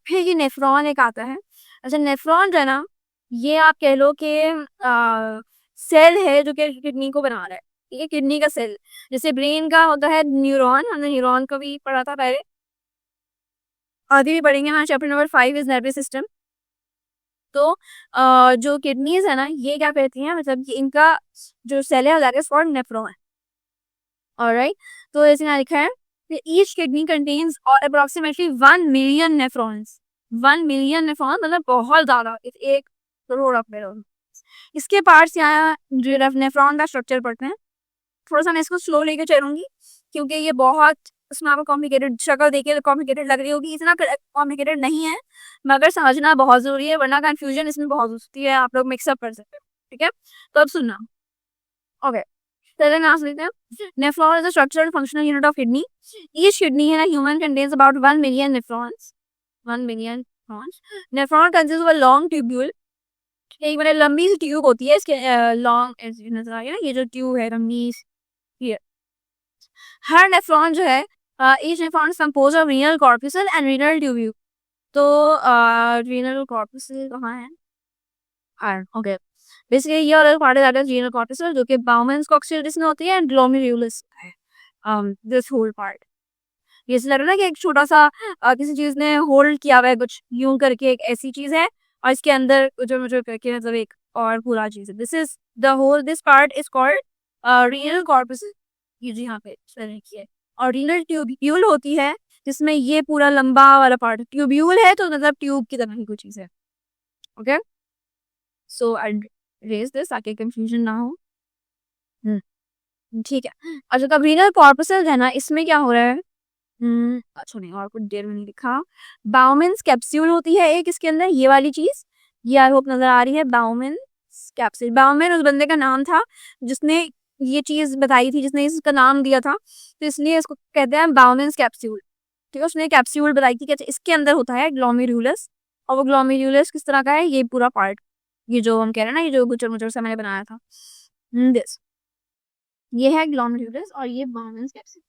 फिर ये नेफ्रॉन एक आता है। अच्छा, नेफ्रॉन जो है ना, ये आप कह लो कि सेल है जो कि किडनी को बना रहा है। ये किडनी का सेल, जैसे ब्रेन का होता है न्यूरॉन, हमने न्यूरॉन को भी पढ़ा था पहले, आगे भी पढ़ेंगे। हमारा chapter number 5 is nervous system. तो जो किडनीज है ना, ये क्या कहती हैं, मतलब कि इनका जो सेल है that is for nephron. Alright, तो ऐसे यहाँ लिखा है कि each kidney contains approximately 1 million nephrons. 1 million nephron मतलब बहुत ज्यादा, 1 करोड़ ऑफ नेफ्रॉन। इसके पार्ट्स यहाँ जो नेफ्रॉन का स्ट्रक्चर पढ़ते हैं। थोड़ा सा मैं इसको स्लो लेके चलूंगी क्योंकि ये बहुत, उसमें आपको कॉम्प्लिकेटेड शक्ल देखिए तो कॉम्प्लिकेटेड लग रही होगी, इतना कॉम्प्लिकेटेड नहीं है, मगर समझना बहुत जरूरी है, वरना कंफ्यूजन इसमें बहुत होती है, आप लोग मिक्सअप कर सकते हो। ठीक है, तो अब सुनना। ओके, चलिए नाम लेते हैं। Nephron is the structural functional unit of kidney. Each kidney है ना human contains about 1 million nephrons. 1 million nephrons. Nephron consist of a long tubule. एक मतलब लंबी सी ट्यूब होती है इसके, लॉन्ग नजर आ रही है ना, ये जो ट्यूब है लंबी, ये हर नेफ्रॉन जो है, each nephron is compose of renal corpuscle and renal tubule. तो रीनल कॉर्पस्कल कहाँ है? ओके, बेसिकली ये वाला पार्ट है दैट इज रीनल कॉर्पस्कल, जो कि बाउमेंस कॉक्सियलिस में होती है, एंड ग्लोमेरुलस है दिस होल पार्ट। ये ऐसा लग रहा है ना कि एक छोटा सा किसी चीज ने होल्ड किया हुआ है, कुछ यूं करके एक ऐसी चीज है, और इसके अंदर जो मुझे करके मतलब एक और पूरा चीज है। This is the whole, this part is called renal corpus. ये जी यहाँ पे लिखी है। और रीनल ट्यूब्यूल होती है जिसमें ये पूरा लंबा वाला पार्ट, ट्यूब्यूल है तो मतलब ट्यूब की तरह की कोई चीज है। Okay, so I raise this ताकि कंफ्यूजन ना हो। ठीक है। और जो रीनल कॉर्पसल है ना, इसमें क्या हो रहा है, अच्छा नहीं, और कुछ देर में नहीं लिखा। बाउमेंस कैप्सूल होती है एक इसके अंदर, ये वाली चीज, ये आई होप नजर आ रही है, बाउमेंस कैप्सूल। बाउमेन उस बंदे का नाम था जिसने ये चीज बताई थी, जिसने इसका नाम दिया था, तो इसलिए इसको कहते हैं बाउमेंस कैप्सूल। ठीक है, उसने कैप्सूल बताई थी कि अच्छा इसके अंदर होता है ग्लोमेरुलस, और वो ग्लोमेरुलस किस तरह का है, ये पूरा पार्ट, ये जो हम कह रहे हैं ना, ये जो गुचर मुचर से मैंने बनाया था, दिस, ये है ग्लोमेरुलस और ये बाउमेंस कैप्सूल।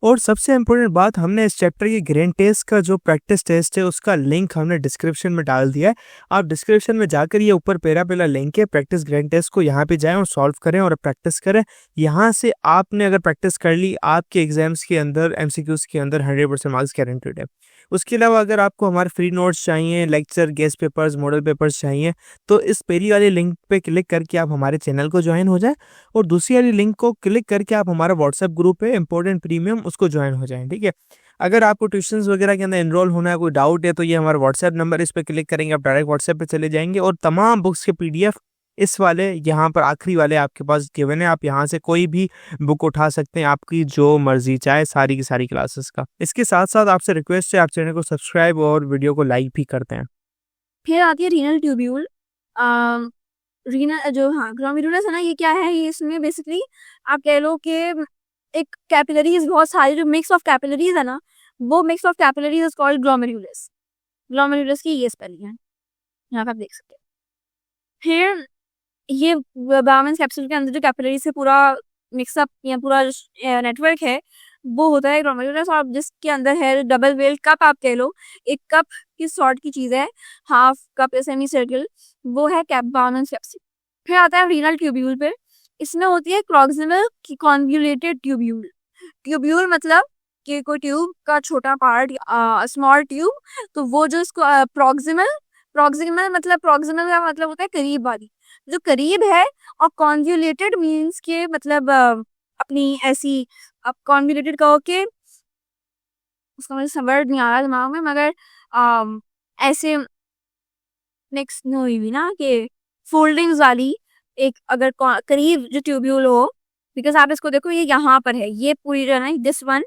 और सबसे इम्पोर्टेंट बात, हमने इस चैप्टर के ग्रेन टेस्ट का जो प्रैक्टिस टेस्ट है उसका लिंक हमने डिस्क्रिप्शन में डाल दिया है। आप डिस्क्रिप्शन में जाकर ये ऊपर पहला लिंक है, प्रैक्टिस ग्रेन टेस्ट को यहाँ पे जाएं और सॉल्व करें और प्रैक्टिस करें। यहाँ से आपने अगर प्रैक्टिस कर ली, आपके एग्जाम्स के अंदर एमसीक्यूज के अंदर 100% मार्क्स गारंटेड है। उसके अलावा अगर आपको हमारे फ्री नोट्स चाहिए, lecture, guest papers, model papers चाहिए, तो इस पहली वाली लिंक पे क्लिक करके आप हमारे चैनल को ज्वाइन हो जाए, और दूसरी वाली लिंक को क्लिक करके आप हमारा व्हाट्सएप ग्रुप है इम्पोर्टेंट प्रीमियम, उसको ज्वाइन हो जाएं। ठीक है, अगर आपको ट्यूशंस वगैरह के अंदर एनरोल होना है, कोई डाउट है, तो ये हमारा व्हाट्सएप नंबर, इस पर क्लिक करेंगे आप डायरेक्ट व्हाट्सएप पे चले जाएंगे, और तमाम बुक्स के पीडीएफ इस वाले यहाँ पर आखिरी वाले आपके पास गिवन है। आप यहाँ से कोई भी बुक उठा सकते हैं, आपकी जो मर्जी चाहे, सारी की सारी क्लासेस का। इसके साथ साथ आपसे रिक्वेस्ट है, आप चैनल को सब्सक्राइब और वीडियो को लाइक भी करते हैं। फिर आती है रीनल ट्यूब्यूल। रीनल जो, हाँ, ग्लोमेरुलस है ना, ये क्या है, ये इसमें बेसिकली आप कह लो कि एक कैपिलरीज, बहुत सारी जो मिक्स ऑफ कैपिलरीज है ना, वो mix of capillaries is called glomerulus. Glomerulus की ये स्पेलिंग है, यहाँ पे आप देख सकते हैं। फिर ये बाउमेंस कैप्सूल के अंदर जो कैपिलरी से पूरा मिक्सअप या पूरा नेटवर्क है, वो होता है ग्लोमेरुलस, और जिसके अंदर है डबल वेल कप, आप कह लो एक कप की सॉर्ट की चीज है, हाफ कप या सेमी सर्कल, वो है कैप बाउमेंस कैप्सूल। फिर आता है रीनल ट्यूब्यूल पे। इसमें होती है प्रॉक्सिमल कॉन्वोल्यूटेड ट्यूब्यूल। ट्यूब्यूल मतलब कि कोई ट्यूब का छोटा पार्ट, स्मॉल ट्यूब, तो वो जो इसको प्रॉक्सिमल, प्रॉक्सिमल मतलब, प्रॉक्सिमल का मतलब होता है करीब वाली, जो करीब है। और कॉन्वोल्यूटेड मीन्स के मतलब अपनी ऐसी, अब कॉन्वोल्यूटेड कहो कि उसका मुझे वर्ड नहीं आ रहा दिमाग में, मगर ऐसे नेक्स्ट नहीं हुई भी ना कि फोल्डिंग्स वाली एक, अगर करीब जो ट्यूब्यूल हो, बिकॉज आप इसको देखो, ये यहाँ पर है, ये पूरी जो है ना, दिस वन,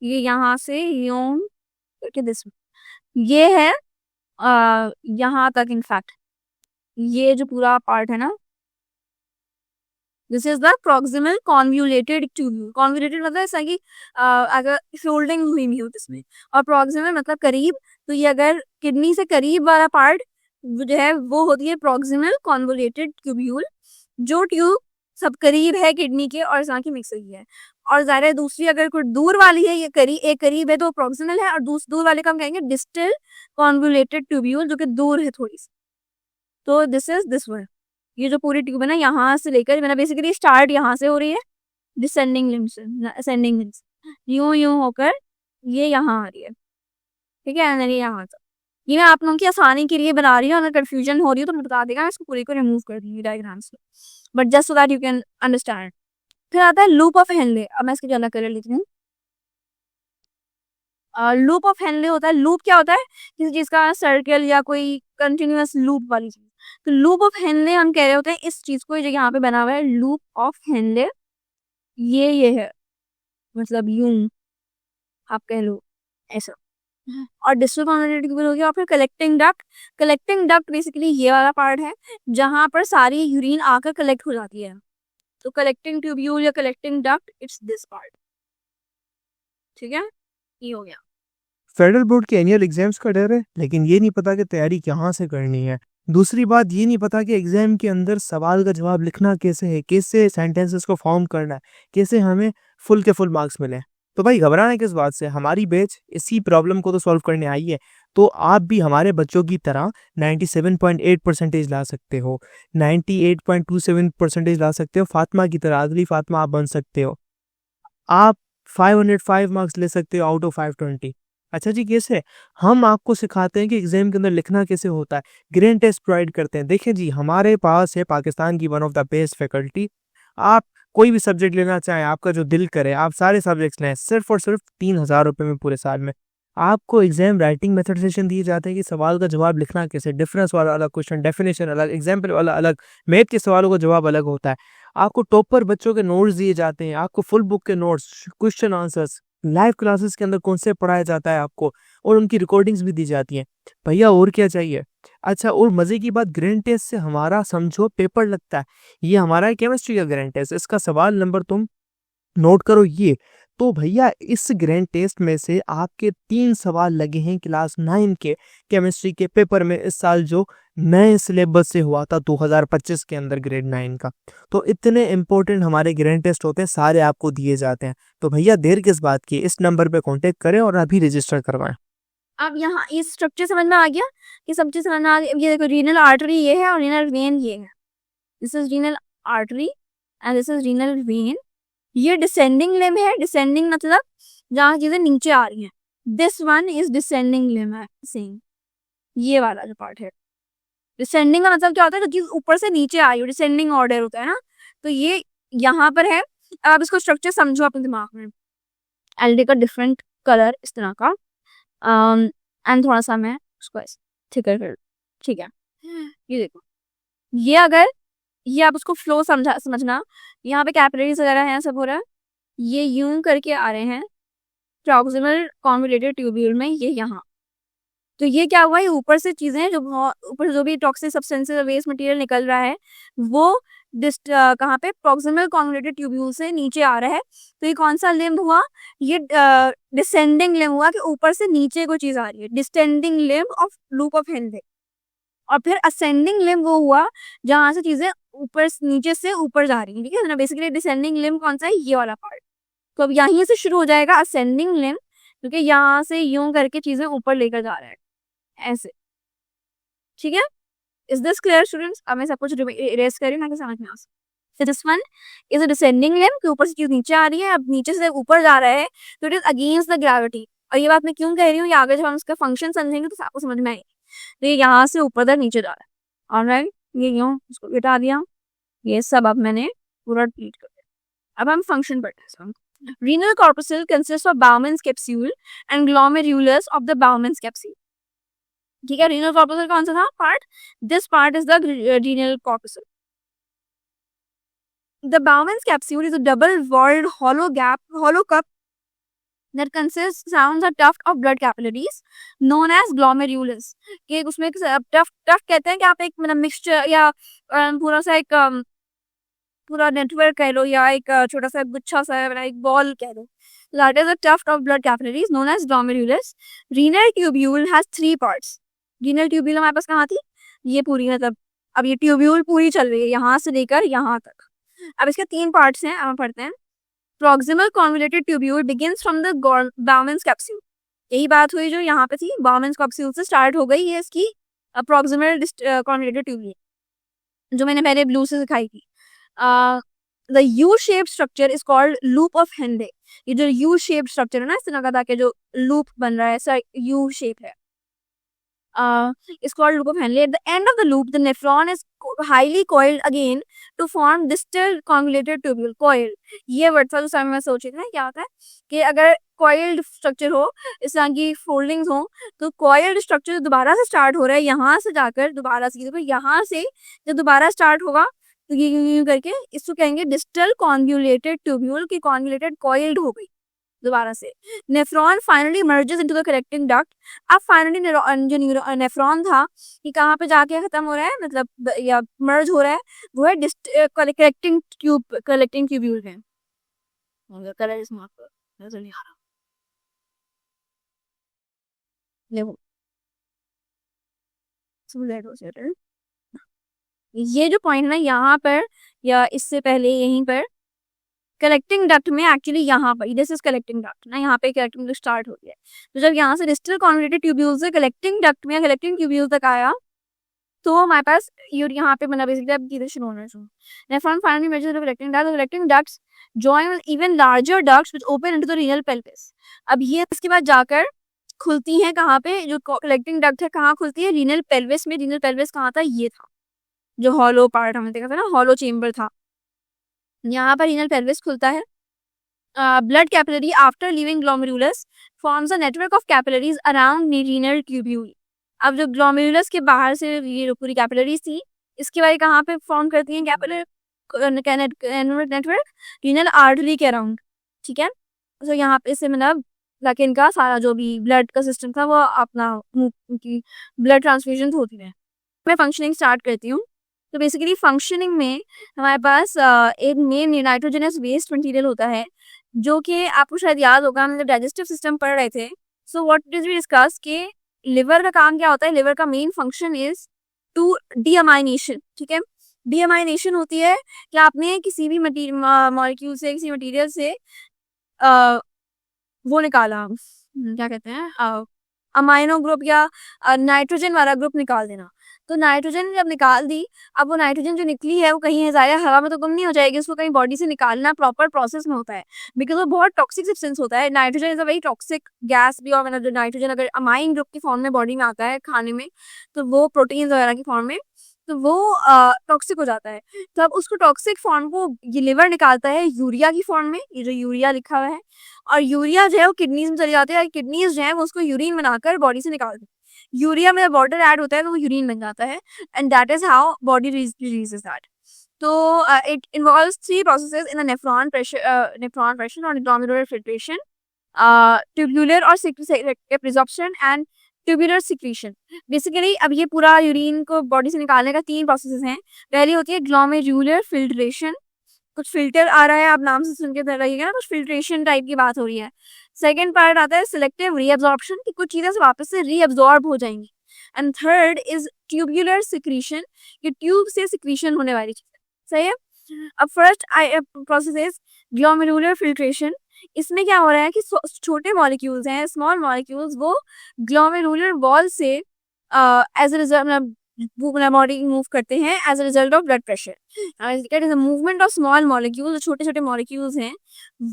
ये यहाँ से यूं करके दिस, ये है यहाँ तक, इनफैक्ट ये जो पूरा पार्ट है ना, this is the proximal convoluted tubule. Convoluted मतलब ऐसा कि अगर फोल्डिंग हुई नहीं होती इसमें, और प्रॉक्सिमल मतलब करीब, तो ये अगर किडनी से करीब वाला पार्ट जो है वो होती है प्रॉक्सिमल कॉन्वोल्यूटेड ट्यूब्यूल। जो ट्यूब सब करीब है किडनी के और यहाँ की मिक्स हुई है। और ज़ाहिर है दूसरी अगर कोई दूर वाली है, ये एक करीब है तो प्रॉक्सिमल है, और दूर वाले का हम कहेंगे डिस्टल कॉन्वोल्यूटेड ट्यूब्यूल, जो कि दूर है थोड़ी सी। तो दिस इज दिस वन, ये जो पूरी ट्यूब है ना, यहाँ से लेकर मैंने बेसिकली स्टार्ट यहाँ से हो रही है डिसेंडिंग लिम्ब से, असेंडिंग लिम्ब से, यूं होकर ये यहाँ आ रही है, ठीक है, एंड यहाँ तक। ये मैं आप लोगों की आसानी के लिए बना रही हूँ, अगर कंफ्यूजन हो रही हो तो मैं बता देगा, मैं इसको पूरी को रिमूव कर दूंगी डायग्राम्स में, but just so that you can understand. फिर आता है लूप ऑफ हेनले। अब मैं इसकी ज़्यादा कर लेती हूँ। लूप ऑफ हेनले होता है, लूप क्या होता है, किसी चीज़ का सर्कल या कोई कंटिन्यूअस लूप वाली चीज़। तो लूप ऑफ हेनले हम कह रहे होते हैं इस चीज़ को, जो यहाँ पे बना हुआ है लूप ऑफ हेनले, ये है, मतलब यूं आप कह लो ऐसा। और डिस्टल कॉन्वोल्यूटेड ट्यूब्यूल हो गया। और फिर collecting duct. Collecting duct basically ये वाला पार्ट है जहाँ पर सारी यूरिन आकर कलेक्ट हो जाती है। तो कलेक्टिंग ट्यूब्यूल या collecting duct, it's this part, ठीक है, ये हो गया। फेडरल बोर्ड के एनुअल एग्जाम्स का डर है, लेकिन ये नहीं पता कि तैयारी कहाँ से करनी है। दूसरी बात ये नहीं पता कि एग्जाम के अंदर सवाल का जवाब लिखना कैसे है, कैसे सेंटेंसेस को फॉर्म करना है, कैसे हमें फुल के फुल मार्क्स मिले। तो भाई घबराना किस बात से, हमारी बैच इसी प्रॉब्लम को तो सॉल्व करने आई है। तो आप भी हमारे बच्चों की तरह 97.8% ला सकते हो, 98.27% ला सकते हो, फातिमा की तरह, आदरी फातिमा आप बन सकते हो, आप 505 मार्क्स ले सकते हो आउट ऑफ 520। अच्छा जी, कैसे? हम आपको सिखाते हैं कि एग्जाम के अंदर लिखना कैसे होता है, ग्रेड टेस्ट प्रोवाइड करते हैं। देखिए जी, हमारे पास है पाकिस्तान की one of the best faculty. आप कोई भी सब्जेक्ट लेना चाहें, आपका जो दिल करे, आप सारे सब्जेक्ट्स लें, सिर्फ और सिर्फ 3000 रुपये में पूरे साल में। आपको एग्जाम राइटिंग मेथड सेशन दिए जाते हैं कि सवाल का जवाब लिखना कैसे, डिफरेंस वाला अलग क्वेश्चन, डेफिनेशन अलग, एग्जाम्पल वाला अलग, मैथ के सवालों का जवाब अलग होता है। आपको टॉपर बच्चों के नोट्स दिए जाते हैं, आपको फुल बुक के notes, question answers, live classes के अंदर कॉन्सेप्ट पढ़ाया जाता है आपको, और उनकी रिकॉर्डिंग्स भी दी जाती हैं। भैया और क्या चाहिए? अच्छा, और मजे की बात, ग्रैंड टेस्ट से हमारा समझो पेपर लगता है। ये हमारा है केमिस्ट्री का ग्रैंड टेस्ट, इसका सवाल नंबर तुम नोट करो ये। तो भैया इस ग्रैंड टेस्ट में से आपके 3 सवाल लगे हैं क्लास 9 के केमिस्ट्री के पेपर में, इस साल जो नए सिलेबस से हुआ था 2025 के अंदर ग्रेड 9 का। तो इतने इंपॉर्टेंट हमारे ग्रैंड टेस्ट होते हैं, सारे आपको दिए जाते हैं। तो भैया देर किस बात की, इस नंबर पे कांटेक्ट करें और अभी रजिस्टर करवाएं। अब यहाँ ये स्ट्रक्चर समझ में आ गया, ये सब चीज समझ में आ गया। ये देखो, रीनल आर्टरी ये है और रीनल वेन ये है। This is renal artery and this is renal vein. ये डिसेंडिंग लिम्ब है, डिसेंडिंग मतलब जहाँ चीजें नीचे आ रही हैं। This one is descending limb है, सेम ये वाला जो पार्ट है। डिसेंडिंग का मतलब क्या होता है, जो चीज ऊपर से नीचे आ रही हो, डिसेंडिंग ऑर्डर होता है ना। तो ये यहाँ पर है। आप इसको स्ट्रक्चर समझो अपने दिमाग में। एलडी का डिफरेंट कलर इस तरह का, एंड थोड़ा सा मैं उसको ऐसे थिकर कर, ठीक है। ये देखो, ये अगर ये आप उसको फ्लो समझना, यहाँ पे कैपिलरीज वगैरह हैं, सब हो रहा है, ये यूं करके आ रहे हैं प्रॉक्सिमल कॉन्वोल्यूटेड ट्यूब्यूल में, ये यहाँ। तो ये क्या हुआ, ये ऊपर से चीजें जो ऊपर जो भी टॉक्सिक सब्सटेंसेस वेस्ट मटेरियल निकल रहा है वो कहाँ पे, प्रॉक्सिमल कॉन्वोल्यूटेड ट्यूब्यूल से नीचे आ रहा है। तो ये कौन सा लिम्ब हुआ, ये डिसेंडिंग लिम्ब हुआ, कि ऊपर से नीचे कोई चीज आ रही है, descending limb of loop of Henle. और फिर असेंडिंग लिम्ब वो हुआ जहां से चीजें ऊपर नीचे से ऊपर जा रही है, ठीक है ना। बेसिकली डिसेंडिंग लिम्ब कौन सा है, ये वाला पार्ट। तो अब यहीं से शुरू हो जाएगा असेंडिंग लिम्ब, क्योंकि यहाँ से यूं करके चीजें ऊपर लेकर जा रहा है ऐसे, ठीक है। Is this clear students? अब मैं सब कुछ इरेज कर रही हूँ ताकि समझ में आ सके। This one is a descending limb, कि ऊपर से चीज नीचे आ रही है, अब नीचे से ऊपर जा रहा है, तो it is against the gravity. और ये बात मैं क्यों कह रही हूँ, ये आगे जब हम उसका फंक्शन समझेंगे तो आपको समझ में आएगी। तो ये यहाँ से ऊपर तक नीचे जा रहा है, ऑलराइट। ये यूं उसको हटा दिया, ये सब अब मैंने पूरा ट्रीट कर दिया। अब हम फंक्शन पढ़ते हैं। Renal corpuscle consists of Bowman's capsule and glomerulus of the Bowman's capsule. ठीक है, renal corpuscle कौन सा था part, this part is the renal corpuscle. The Bowman's capsule is a double-walled hollow cup that consists surrounds a tuft of blood capillaries known as glomerulus. कि उसमें tuft कहते हैं कि आप एक मतलब मिक्सचर या पूरा सा एक पूरा नेटवर्क कह लो, या एक छोटा सा गुच्छा सा एक बॉल कह लो। That is a tuft of blood capillaries known as glomerulus. Renal tubule has 3 parts. Renal tubule हमारे पास कहाँ थी, ये पूरी, मतलब अब ये ट्यूब्यूल पूरी चल रही है यहाँ से लेकर यहाँ तक। अब इसके 3 पार्ट्स हैं, अब हम पढ़ते हैं। Proximal convoluted tubule begins from the Bowman's capsule. यही बात हुई जो यहाँ पे थी, बाउमेंस कैप्सूल से स्टार्ट हो गई है इसकी प्रॉक्सिमल कॉन्वोल्यूटेड ट्यूब्यूल, जो मैंने पहले ब्लू से सिखाई थी। The U shape structure is called loop of Henle. ये जो यू शेप स्ट्रक्चर है ना, इस तरह का जो लूप बन रहा है, ऐसा यू शेप है, is called loop of Henle. At the end of the loop, the nephron is highly coiled again to form distal convoluted tubule. Coiled, ये वर्ड था जो समय में सोच रही थी क्या होता है कि अगर coiled structure हो, इस तरह की foldings हो, तो coiled structure दोबारा से start हो रहा है यहाँ से जाकर दोबारा से, तो यहाँ से जब दोबारा start होगा तो ये करके इसको कहेंगे distal convoluted tubule की convoluted coiled हो गई दोबारा से। Nephron finally merges into the collecting duct. अब फाइनली जो नेफ्रॉन था ये कहाँ पे जाके खत्म हो रहा है, मतलब या मर्ज हो रहा है, वो है कलेक्टिंग ट्यूब्यूल में। कलर इस मार्क पर नजर नहीं आ रहा, देखो ये जो पॉइंट है ना यहाँ पर या इससे पहले यहीं पर कलेक्टिंग डक्ट में, एक्चुअली यहाँ पर दिस इज कलेक्टिंग डक्ट ना, यहाँ पे कलेक्टिंग डक्ट स्टार्ट हो गया। तो जब यहाँ से डिस्टल कॉन्वोल्यूटेड ट्यूब्यूल से कलेक्टिंग डक्ट में कलेक्टिंग ट्यूब्यूल तक आया तो हमारे पास यहाँ पे मतलब बेसिकली अब किधर शुरू होना है। Nephron finally measures the collecting ducts join with even larger ducts which open into the renal pelvis. अब ये इसके बाद जाकर खुलती है कहाँ पे, जो कलेक्टिंग डक्ट है कहाँ खुलती है, रीनल पेल्विस में। रीनल पेल्विस कहाँ था, ये था जो हॉलो पार्ट हमने देखा था ना, हॉलो चेम्बर था, यहाँ पर रीनल पेल्विस खुलता है। blood capillary after leaving glomerulus forms a network of capillaries around renal tubule। अब जो ग्लोमेरुलस के बाहर से ये पूरी कैपिलरीज थी, इसके बाद कहाँ पे फॉर्म करती हैं कैपिलर नेटवर्क, रीनल आर्टरी के अराउंड, ठीक है। तो यहाँ पे से मतलब ताकि इनका सारा जो भी ब्लड का सिस्टम था वो अपना उनकी ब्लड ट्रांसफ्यूजन होती है। मैं फंक्शनिंग स्टार्ट करती हूँ। तो बेसिकली फंक्शनिंग में हमारे पास एक मेन नाइट्रोजनस वेस्ट मटेरियल होता है, जो कि आपको शायद याद होगा, हम जब डाइजेस्टिव सिस्टम पढ़ रहे थे। So what did we discuss कि लिवर का काम क्या होता है, लिवर का main function is to deamination, ठीक है। डीअमाइनेशन होती है कि आपने किसी भी मॉलिक्यूल से, किसी मटेरियल से वो निकाला, क्या कहते हैं, अमाइनो ग्रुप या नाइट्रोजन वाला ग्रुप निकाल देना। तो नाइट्रोजन जब निकाल दी, अब वो नाइट्रोजन जो निकली है वो कहीं ज़ाया हवा में तो गुम नहीं हो जाएगी, उसको कहीं बॉडी से निकालना प्रॉपर प्रोसेस में होता है, बिकॉज वो बहुत टॉक्सिक सब्सटेंस होता है। Nitrogen is a very toxic gas भी, और मतलब जो नाइट्रोजन अगर अमाइन ग्रुप की फॉर्म में बॉडी में आता है खाने में, तो वो प्रोटीन वगैरह की फॉर्म में, तो वो टॉक्सिक हो जाता है। तो अब उसको टॉक्सिक फॉर्म को ये लिवर निकालता है यूरिया की फॉर्म में, ये जो यूरिया लिखा हुआ है, और यूरिया जो है वो किडनीज में चले जाते हैं, किडनीज जो है वो उसको यूरिन बनाकर बॉडी से निकालते हैं। यूरिया में वाटर ऐड होता है तो वो यूरिन बन जाता है, and that is how body releases that. तो it involves 3 processes in the nephron pressure और ग्लोमेरुलर फिल्ट्रेशन, ट्यूबुलर और reabsorption and tubular secretion. Basically अब ये पूरा यूरिन को बॉडी से निकालने का 3 प्रोसेसेस हैं। पहली होती है ग्लोमेरुलर फिल्ट्रेशन, कुछ फिल्टर आ रहा है, आप नाम से सुन के रहिएगा ना, कुछ फिल्ट्रेशन टाइप की बात हो रही है। सेकेंड पार्ट आता है सिलेक्टिव रीअब्जॉर्प्शन, कि कुछ चीजें वापस से रीअब्जॉर्ब हो जाएंगी। And third is tubular secretion, कि ट्यूब से सिक्रीशन होने वाली चीज, सही है। अब first process is glomerular filtration. इसमें क्या हो रहा है कि छोटे मॉलिक्यूल्स हैं, स्मॉल मॉलिक्यूल्स, वो ग्लोमेरुलर वॉल से as a result body move करते हैं as a result of blood pressure. Movement of small molecules, छोटे छोटे मॉलिक्यूल्स हैं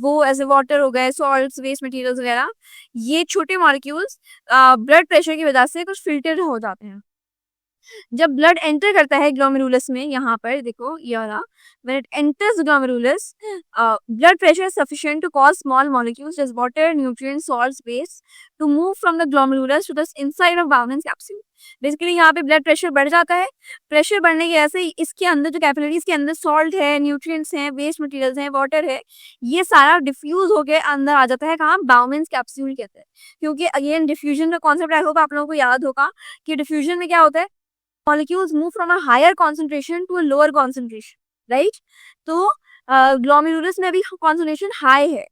वो, ऐसे वाटर हो गए, सॉल्ट्स, वेस्ट मटेरियल्स वगैरह, ये छोटे मॉलिक्यूल्स ब्लड प्रेशर की वजह से कुछ फिल्टर हो जाते हैं। जब ब्लड एंटर करता है ग्लोमेरुलस में, यहाँ पर देखो ये वाला, when it enters the glomerulus, blood pressure is sufficient to cause small molecules as water, nutrients, salts, waste to move from the glomerulus to the inside of Bowman's capsule। Basically यहाँ पे blood pressure बढ़ जाता है। Pressure बढ़ने की वजह से इसके अंदर जो कैपिलरीज के अंदर सॉल्ट है, न्यूट्रिएंट्स हैं, वेस्ट मटेरियल्स हैं, वाटर है, ये सारा डिफ्यूज होके अंदर आ जाता है, कहाँ, बाउमेंस कैप्सूल कहते हैं। क्योंकि अगेन डिफ्यूजन का कॉन्सेप्ट आई होप आप लोगों को याद होगा कि डिफ्यूजन में क्या होता है, molecules move from a higher concentration to a lower concentration, right? तो ग्लोमेरुलस में अभी concentration high है,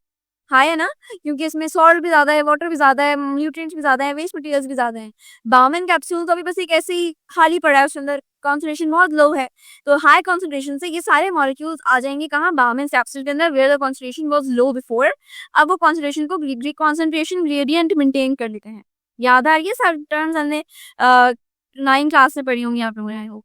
हाई है ना, क्योंकि इसमें सॉल्ट भी ज़्यादा है, वाटर भी ज़्यादा है, न्यूट्रिएंट्स भी ज़्यादा है, वेस्ट मटेरियल्स भी ज़्यादा हैं। बाउमेन कैप्सूल तो अभी बस एक ऐसे ही खाली पड़ा है, उसके अंदर कॉन्सेंट्रेशन बहुत लो है, तो हाई कॉन्सेंट्रेशन से ये सारे मॉलिक्यूल्स आ जाएंगे कहाँ, बाउमेन कैप्सूल के अंदर, where the concentration was low before. अब वो कॉन्सेंट्रेशन को कॉन्सेंट्रेशन ग्रेडियंट मेंटेन कर लेते हैं। याद आ रही है सारी टर्म्स हमने 9 क्लास में पढ़ी होंगी यहाँ पे, आई होप।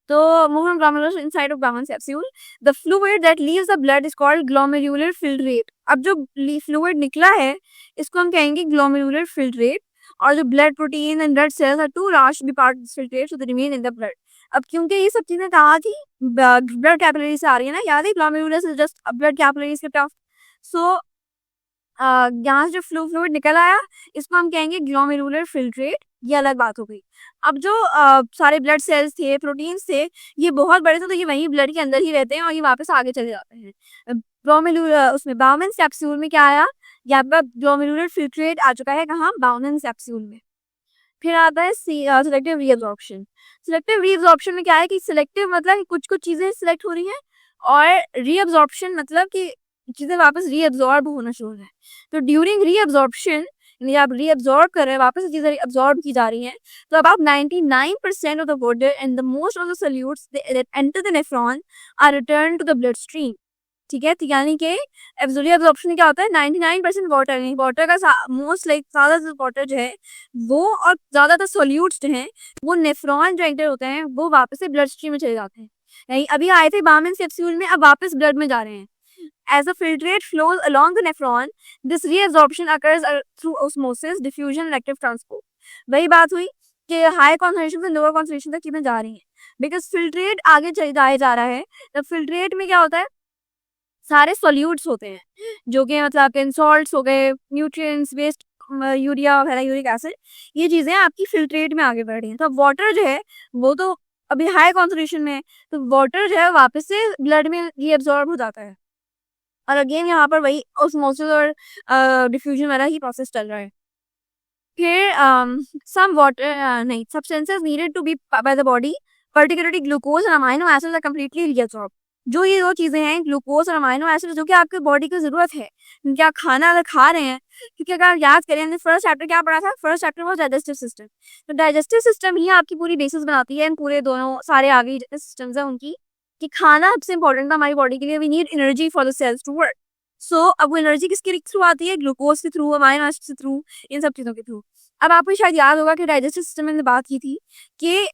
तो move on glomerulus inside of Bowman capsule. The fluid that leaves the blood is called glomerular filtrate. अब जो fluid निकला है इसको हम कहेंगे glomerular filtrate, और जो blood protein and blood cells are too large to be part of this filtrate, so they remain in the blood. अब क्योंकि ये सब चीजें कहाँ थी, ब्लड कैपिलरी से आ रही है ना, याद है glomerulus is just blood capillaries के टफ। सो यहाँ से जो फ्लूइड निकल आया इसको हम कहेंगे ग्लोमेरुलर फिल्ट्रेट, ये अलग बात हो गई। अब जो सारे ब्लड सेल्स थे, प्रोटीन्स थे, ये बहुत बड़े थे, तो ये वहीं ब्लड के अंदर ही रहते हैं और ये वापस आगे चले जाते हैं। ग्लोमेरुलर उसमें बाउमेन कैप्सूल में क्या आया, यहाँ पर ग्लोमेरुलर फिल्ट्रेट आ चुका है कहाँ, बाउमेन कैप्सूल में। फिर आता है सिलेक्टिव रीअब्जॉर्प्शन। सिलेक्टिव रीअब्जॉर्प्शन में क्या है कि सिलेक्टिव मतलब कुछ कुछ चीजें सिलेक्ट हो रही हैं, और रीअब्जॉर्प्शन मतलब कि चीजें वापस रीअब्जॉर्ब होना शुरू हो रहा है। तो ड्यूरिंग रीअब्जॉर्प्शन, यानी आप रीअब्जॉर्ब कर रहे हैं, वापस चीजें अब्जॉर्ब की जा रही हैं, तो about 99% of the water and the most of the solutes that enter the nephron are return to the blood stream. ठीक है, तो यानी कि रीअब्जॉर्प्शन में क्या होता है, 99% वाटर है, वाटर का मोस्ट लाइक ज्यादातर वाटर जो है वो, और ज्यादातर सॉल्यूट्स जो हैं वो नेफ्रॉन जो एंटर होते हैं वो वापस से ब्लड स्ट्रीम में चले जाते हैं। यानी अभी आए थे बाउमेन कैप्सूल में, अब वापस ब्लड में जा रहे हैं। As the filtrate flows along the nephron, this reabsorption occurs through osmosis, diffusion, and active transport. वही बात हुई कि हाई कॉन्सेंट्रेशन से लोअर कॉन्सेंट्रेशन तक चीजें जा रही हैं, बिकॉज फिल्ट्रेट आगे जाया जा रहा है। तो फिल्ट्रेट में क्या होता है, सारे सॉल्यूट्स होते हैं, जो कि मतलब सॉल्ट्स हो गए, न्यूट्रिएंट्स, वेस्ट, यूरिया वगैरह, यूरिक एसिड, ये चीजें आपकी फिल्ट्रेट में आगे बढ़ रही हैं। तो वाटर जो है वो तो अभी हाई कॉन्सेंट्रेशन में है, तो वाटर जो है वापस से ब्लड में रीअब्सॉर्ब हो जाता है, और अगेन यहाँ पर वही ऑस्मोसिस और डिफ्यूजन वाला ही प्रोसेस चल रहा है। फिर सम वाटर नहीं substances needed to be by the body, particularly glucose और amino acids are completely reabsorb. जो ये दो चीजें हैं, ग्लूकोज और अमाइनो एसिड, जो कि आपके बॉडी को जरूरत है, क्या खाना अगर खा रहे हैं, क्योंकि अगर आप याद करें हमने फर्स्ट चैप्टर क्या पढ़ा था, फर्स्ट चैप्टर वो डाइजेस्टिव सिस्टम। तो डाइजेस्टिव सिस्टम ही आपकी पूरी बेसिस बनाती है, पूरे दोनों सारे आगे जितने सिस्टम्स हैं उनकी, कि खाना सबसे इंपॉर्टेंट था हमारी बॉडी के लिए। We need energy for the cells to work. So अब वो एनर्जी किसके थ्रू आती है, ग्लूकोज के थ्रू, अमाइनो एसिड के थ्रू, इन सब चीजों के थ्रू। अब आपको शायद याद होगा कि डाइजेस्टिव सिस्टम में बात की थी कि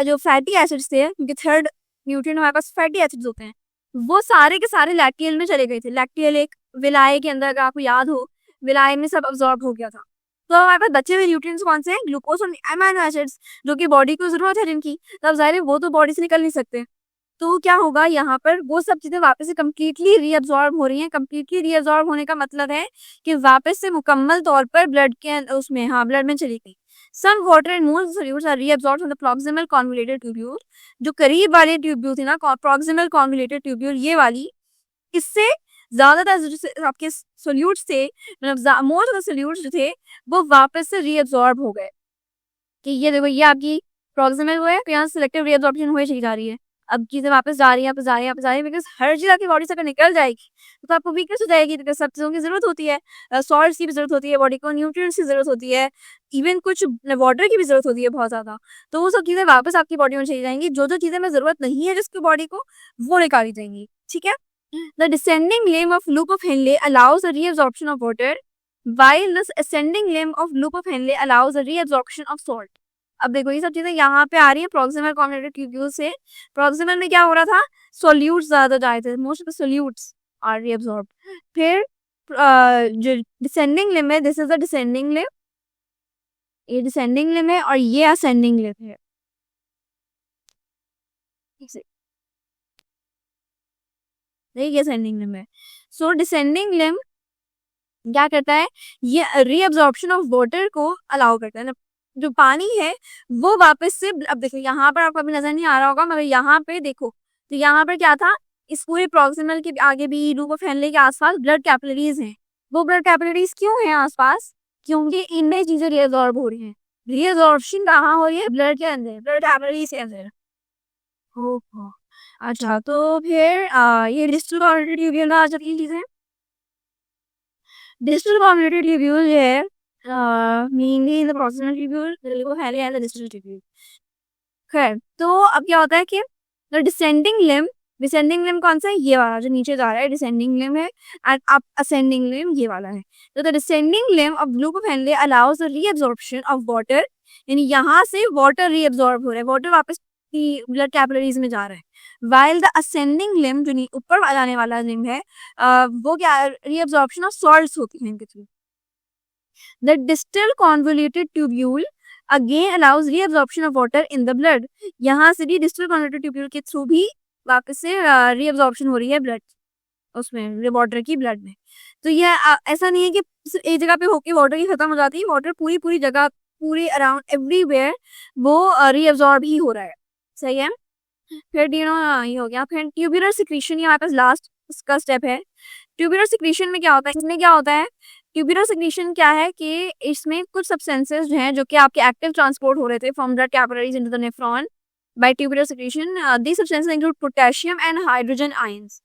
जो फैटी एसिड्स थे, क्योंकि थर्ड न्यूट्रिएंट हमारे पास फैटी एसिड्स होते हैं, वो सारे के सारे लैक्टियल में चले गए थे। लैक्टियल एक विलाय के अंदर, अगर आपको याद हो, विलाय में सब अब्सॉर्ब हो गया था। तो हमारे पास बचे हुए न्यूट्रिएंट्स कौन से हैं, ग्लूकोज और अमाइनो एसिड्स, जो कि बॉडी को जरूरत है जिनकी। तब जाहिर है वो तो बॉडी से निकल नहीं सकते, तो क्या होगा यहाँ पर, वो सब चीजें वापस से कम्प्लीटली रीअब्सॉर्ब हो रही हैं। कम्प्लीटली रीअब्सॉर्ब होने का मतलब है कि वापस से मुकम्मल तौर पर ब्लड के उसमें, हाँ, ब्लड में चली गई। Some water and most solutes are reabsorbed from the proximal convoluted tubule. जो करीब वाले ट्यूब्यूल थी ना, प्रॉक्सिमल कॉन्वोल्यूटेड ट्यूब्यूल, ये वाली, इससे ज्यादातर जो आपके सोल्यूट्स थे, मतलब मोस्ट ऑफ द सोल्यूट्स जो थे वो वापस से रीअब्सॉर्ब हो गए। कि ये देखो, ये आपकी प्रॉक्सिमल वो है, तो यहाँ सिलेक्टिव रीअब्सॉर्प्शन हुए चली जा रही है। अब चीजें वापस जा रही है, वापस जा रही है, वापस जा रही है, बिकॉज हर चीज आपकी बॉडी से अगर निकल जाएगी तो आपको वीकनेस हो जाएगी, तो सब चीजों की जरूरत होती है, सॉल्ट्स की भी जरूरत होती है बॉडी को, न्यूट्रिएंट्स की जरूरत होती है, इवन कुछ वाटर की भी जरूरत होती है बहुत ज्यादा। तो वो सब चीजें वापस आपकी बॉडी में चली जाएंगी, जो जो चीजें में जरूरत नहीं है जिसकी बॉडी को, वो निकाली जाएंगी। ठीक है, the descending limb of loop of Henle allows the reabsorption of water, while the ascending limb of loop of Henle allows the reabsorption of salt. अब देखो ये सब चीजें यहाँ पे आ रही हैं प्रॉक्सिमल कॉन्वोल्यूटेड ट्यूब्यूल से। प्रॉक्सिमल में क्या हो रहा था, सॉल्यूट्स ज्यादा जाए थे, most of the solutes are reabsorbed. फिर जो डिसेंडिंग लिम्ब है, this is the descending limb, ये डिसेंडिंग लिम्ब है और ये असेंडिंग लिम्ब है। ठीक से, ये असेंडिंग लिम्ब है। सो डिसेंडिंग लिम्ब क्या करता है, ये रीअब्सॉर्प्शन ऑफ वाटर को अलाउ करता है। जो पानी है वो वापस से, अब देखो यहाँ पर आपको अभी नजर नहीं आ रहा होगा, मगर यहाँ पे देखो, तो यहाँ पर क्या था, इस पूरे प्रॉक्सिमल के आगे भी, लूप ऑफ हेनले के आसपास ब्लड कैपिलरीज हैं। वो ब्लड कैपिलरीज क्यों हैं आसपास, क्योंकि इनमें चीजें रीअब्सॉर्ब हो रही हैं। रीअब्सॉर्प्शन कहाँ हो रही है, ब्लड के अंदर, ब्लड कैपिलरीज के अंदर। ओहो, अच्छा, तो फिर ये डिस्टल ट्यूब्यूल आ जाती है चीजें। डिजिटल कम्युनिटी ट्यूब्यूल जो है mainly in the proximal tubule को पहले है डिजिटल ट्यूब्यूल। खैर, तो अब क्या होता है कि डिसेंडिंग लिम्ब कौन सा है? ये वाला जो नीचे जा रहा है डिसेंडिंग लिम्ब है, एंड अप असेंडिंग लिम्ब ये वाला है। तो the descending limb of loop of Henle allows the reabsorption of water, यानी यहाँ से वाटर रीअब्जॉर्ब हो रहा है, वाटर वापस की ब्लड कैपिलरीज में जा रहा है। वाइल द असेंडिंग लिम्ब जो ऊपर जाने वाला लिम्ब है वो क्या रीअब्जॉर्प्शन ऑफ सॉल्ट्स होती है इनके through. The distal convoluted tubule again allows reabsorption of water in the blood. यहाँ से भी distal convoluted tubule के थ्रू भी वापस से reabsorption हो रही है ब्लड उसमें वाटर की ब्लड में। तो यह ऐसा नहीं है कि सिर्फ एक जगह पे होके वाटर की खत्म हो जाती है, वाटर पूरी जगह पूरी अराउंड एवरीवेयर वो रीअब्सॉर्ब ही हो रहा है। सही है। फिर ये हो गया। फिर ट्यूबुलर सिक्रीशन, ये हमारे पास लास्ट इसका स्टेप है। ट्यूबुलर सिक्रीशन में क्या होता है? इसमें क्या होता है? ट्यूबुलर सिक्रीशन क्या है कि इसमें कुछ सब्सटेंसेस जो हैं जो कि आपके एक्टिव ट्रांसपोर्ट हो रहे थे from blood capillaries into the nephron by tubular secretion. These substances include potassium and hydrogen ions.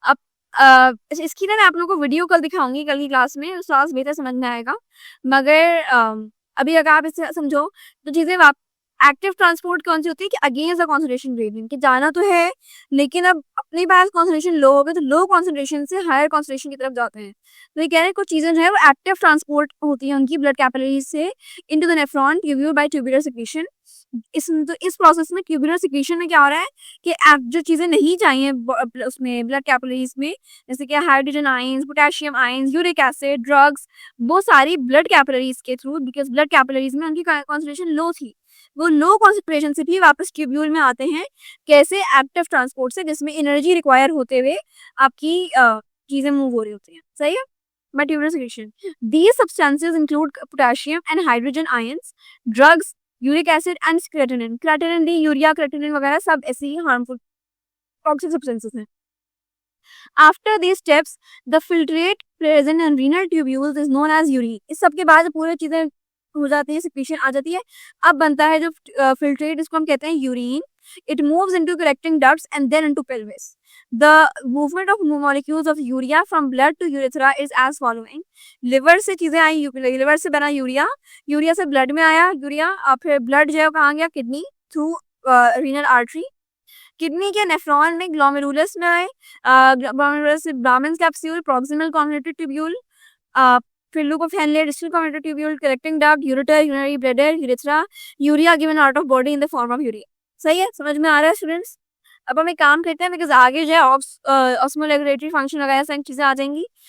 अब इसकी ना मैं आप लोगों को वीडियो कल दिखाऊंगी, कल की क्लास में, उस क्लास बेहतर समझ में आएगा। मगर अभी अगर आप इसे समझो तो चीजें एक्टिव ट्रांसपोर्ट कौन सी होती है कि अगेंस्ट द कॉन्सेंट्रेशन ग्रेडियंट, कि जाना तो है लेकिन अब अपने पास कॉन्सेंट्रेशन लो हो गए तो लो कॉन्सेंट्रेशन से हायर कॉन्सेंट्रेशन की तरफ जाते हैं। तो ये कह रहे हैं कुछ चीजें जो है वो एक्टिव ट्रांसपोर्ट होती है उनकी ब्लड कैपिलरीज से into the nephron tubule by tubular secretion. इस प्रोसेस में ट्यूबुलर सिक्रीशन में क्या हो रहा है कि जो चीजें नहीं चाहिए उसमें ब्लड कैपिलरीज में, जैसे कि hydrogen ions, potassium ions, uric acid, drugs, वो सारी ब्लड कैपिलरीज के थ्रू, बिकॉज ब्लड कैपिलरीज में उनकी कॉन्सेंट्रेशन लो थी, वो लो कॉन्सेंट्रेशन से भी वापस ट्यूब्यूल में आते हैं। कैसे? एक्टिव ट्रांसपोर्ट से, जिसमें एनर्जी रिक्वायर होते हुए आपकी चीजें मूव हो रही होती हैं। सही है। by tubular secretion. These substances include potassium and hydrogen ions, drugs, uric acid and creatinine. Creatinine भी, यूरिया, क्रेटिनिन वगैरह सब ऐसे ही हार्मफुल टॉक्सिक सब्सटेंसेस हैं। After these steps the filtrate present in renal tubules is known as urine. इस सब के बाद पूरी चीजें हो जाती है, सिक्रीशन आ जाती है, अब बनता है जो फिल्ट्रेट, इसको हम कहते हैं urine. It moves into collecting ducts and then into pelvis. The movement of molecules of urea from blood to urethra is as following. Liver से चीजें आई, लिवर से बना यूरिया, यूरिया से ब्लड में आया यूरिया, और फिर ब्लड जो है कहाँ गया? Kidney through renal artery. Kidney के नेफ्रॉन में ग्लोमेरुलस में आए, ग्लोमेरुलस से Bowman's capsule, proximal convoluted tubule, फिर loop of Henle, distal convoluted tubule, collecting duct, ureter, urinary bladder, urethra, urea given out of body in the form of urea. सही है, समझ में आ रहा है स्टूडेंट्स? अब हम एक काम करते हैं, बिकॉज आगे जो है ऑस्मोलेगुलेटरी फंक्शन वगैरह सारी चीजें आ जाएंगी।